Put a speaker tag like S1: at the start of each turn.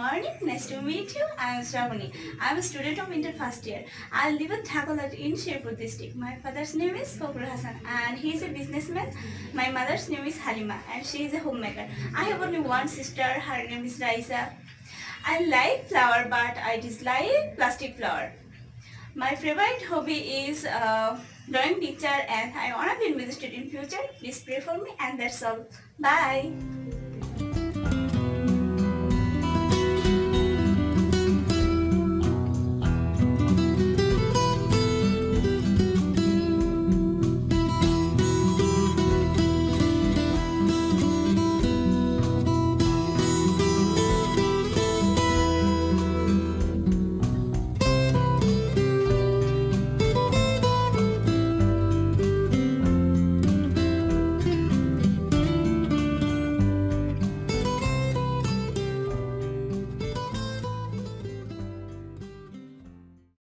S1: morning. Nice to meet you. I am Srabony. I am a student of inter first year. I live in Thakolat in Sherpur district. My father's name is Fakhur Hassan and he is a businessman. My mother's name is Halima and she is a homemaker. I have only one sister. Her name is Raisa. I like flower but I dislike plastic flower. My favorite hobby is drawing picture and I want to be a musician in future. Please pray for me and that's all. Bye.